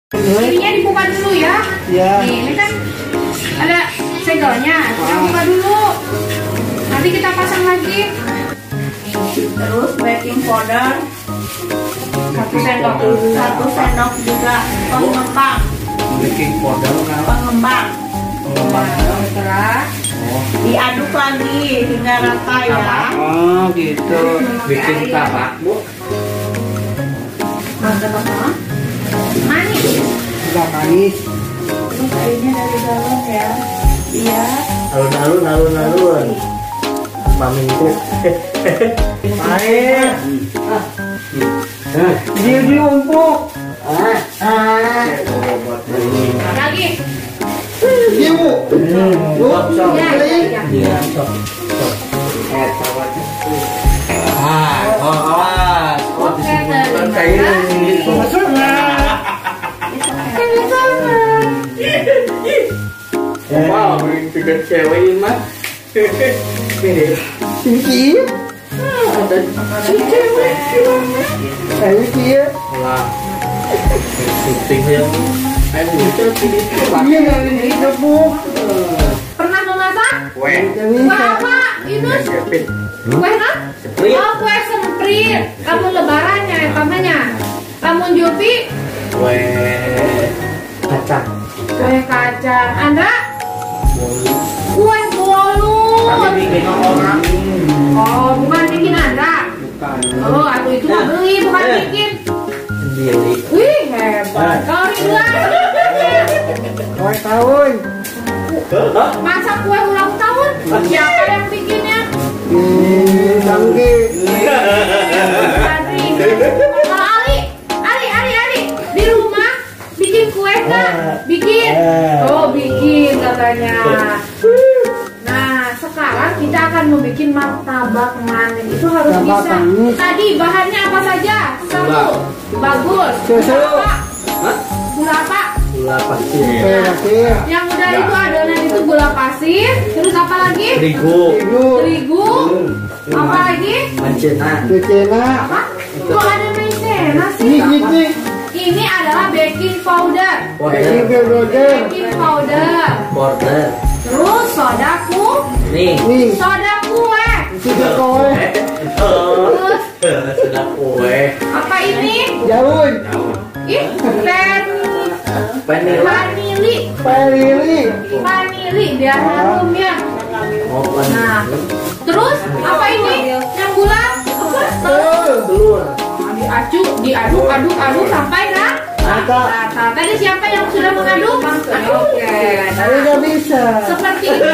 Ininya dibuka dulu ya. Iya. Nih, ini kan ada segelnya. Kita buka dulu. Nanti kita pasang lagi. Terus baking powder 1 sendok juga pengembang. Baking powder Pengembang. Pengembang. Diaduk lagi hingga rata ya. Oh gitu. Bikin tabak bu. Mantap apa? Manis. Sudah manis. Terus airnya dari dalam ya. Iya. Alun-alun. Maminku. Air. Dia diumpuk. Lagi. Iya bu. Ya. Awas. Oh, disebutkan kayak ini. Wow, bikin cewek mah. Singkir. Saya kia. Lah. Syuting yang ayo kita pilih Iya dari itu bu. Pernah memasak? kue. Kue apa? Yunus? Kue apa? Sprint. Oh, kue semprit. Kamu lebarannya namanya. Kamu Julfi? Kue kacang. Kue kacang. Anda? Kue bolu. Tapi bikin orang. Oh, bukan bikin Anda. Bukan. Oh, aku itu mah beli, bukan bikin. Sendiri. Wih, hebat. Kau bilang. Kue tahun. Masa kue ulang tahun? Siapa yang bikinnya? Sanggih. Ali, di rumah bikin kue nggak? Bikin. Oh, bikin katanya. Nah, sekarang kita akan membuat martabak manis. Itu harus Martabak bisa. manis. Tadi bahannya apa saja? Satu. Bagus. Susu. Gula apa? Hah? Gula apa? Gula pasir. Pasir. Yang udah itu adonan itu gula pasir. Terus apa lagi? Terigu. Terigu. Apa lagi? Mancena. Cecena. Apa? Kok ada maizena sih? Ini. Ini adalah baking powder. Ini Border. border. Baking powder. Border. Terus sodaku. Nih. Nih. Soda kue. Sudah kue. Terus Sudah kue. apa ini? Daun. Ih, Vanilla. vanili biar harum ya. Oh, Nah, terus apa ini? Yang gula? Apa? telur. Diaduk sampai rata. Tadi siapa yang sudah mengaduk? Oke. Saya nggak bisa. Seperti itu.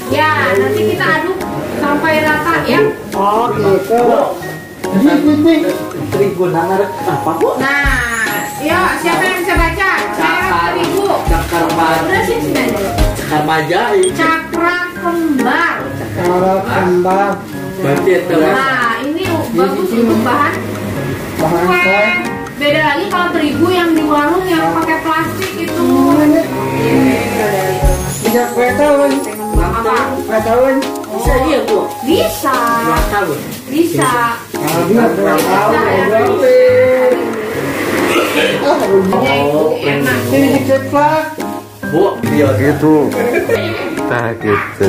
Ya, nanti kita aduk sampai rata ya. Oh gitu. Ini. Terigu nama apa bu? Nah, ya siapa yang bisa baca? Merah terigu. Cakar Udah sini aja. Cakar majai. Cakra kembar. Cara kembang. Berarti itu Nah, ini bagus untuk bahan Bahan kue. kue. Beda lagi kalau terigu yang di warung yang pakai plastik itu. Bisa kue tahun. Apa? Kue tahun. bisa dia bu. Bisa. Tahun. Bisa. Habis tahun. Berarti. Oh, Enak. Ini dikeplak. bu dia Gitu. Nah gitu.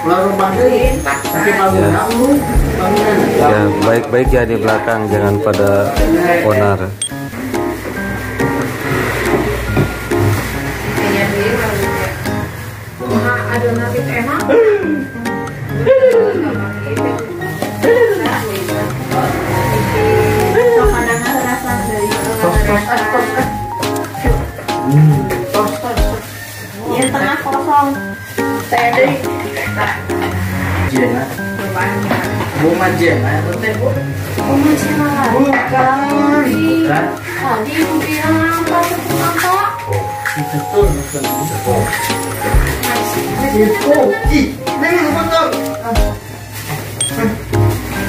Pulang rumah deh. Tapi bangunan lu. Bangunan. Ya baik-baik ya di belakang, jangan pada onar. Adonan itu enak. Pandangan rasa dari yang tengah kosong. Saya dari Jena. Bu Majena. Betul bu. masih malah. Bukan. Kan? Tadi bilang apa? Betul. Betul. Itu. Ih, ini betul.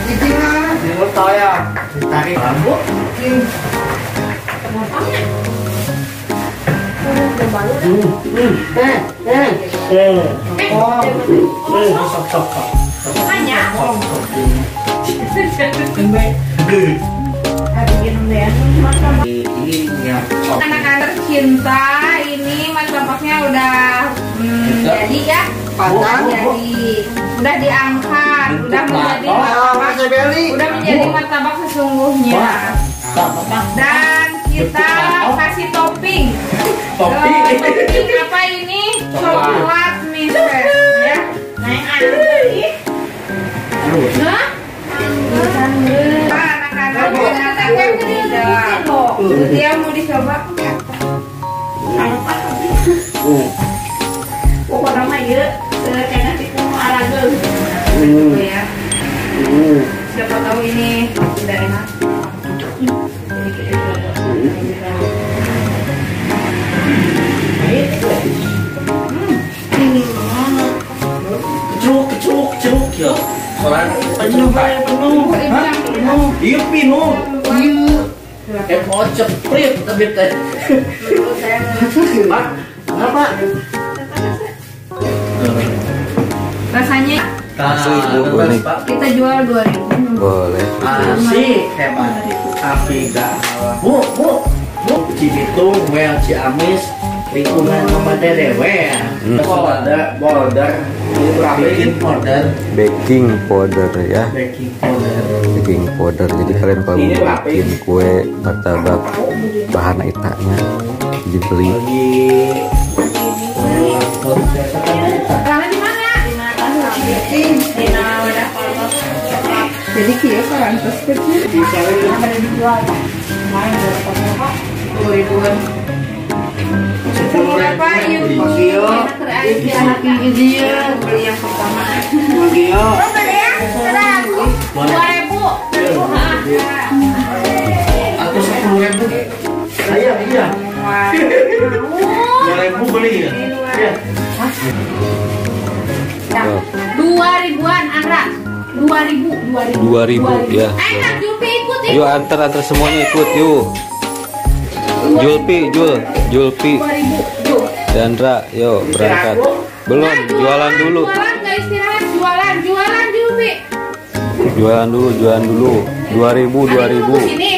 Ini lah. Ini tahu ya. Tarik lampu. Kenapanya? Udah baru. Oh. Sok. Makanya. Sok. Bikin deh. kita ini martabaknya udah jadi ya. Udah diangkat, udah menjadi martabak, udah menjadi martabak sesungguhnya. Dan kita kasih topping. Topping apa ini? Coklat mister ya. Nah, anak-anak dia mau dicoba. Pokoknya mah ya, karena itu olahraga. Ya. Siapa tahu ini tidak enak. Kecuk ya. Soalnya penuh. Iya penuh. Iya. Kocok prit tapi teh. Pak, apa? Rasanya Asli Bu, boleh. kita jual 2.000. Boleh. Asik hebat. Tapi gak Bu, Cibitung, Wel, Ciamis, lingkungan Mamada Dewe. Border, Baking powder ya. baking powder. Baking powder. Jadi kalian kalau Ini mau lapis. bikin kue martabak bahan itanya dibeli. Tangan di mana? Jadi kia kan terus kecil. Ada dijual. Kemarin berapa? 2.000-an. Berapa yuk? Terakhir di anak ini dia beli yang pertama. Magio. 2.000. Atau 10.000. Iya. 2.000 beli ya. Iya. 2.000-an Andra. 2.000. 2.000 ya. Enak Julpi ikut Yuk antar semuanya ikut yuk. Julpi, Julpi, 2.000. Yuk. Chandra, yuk berangkat. Belum, jualan dulu. Jualan nggak istirahat, jualan Julpi. Jualan dulu. 2.000. Sini.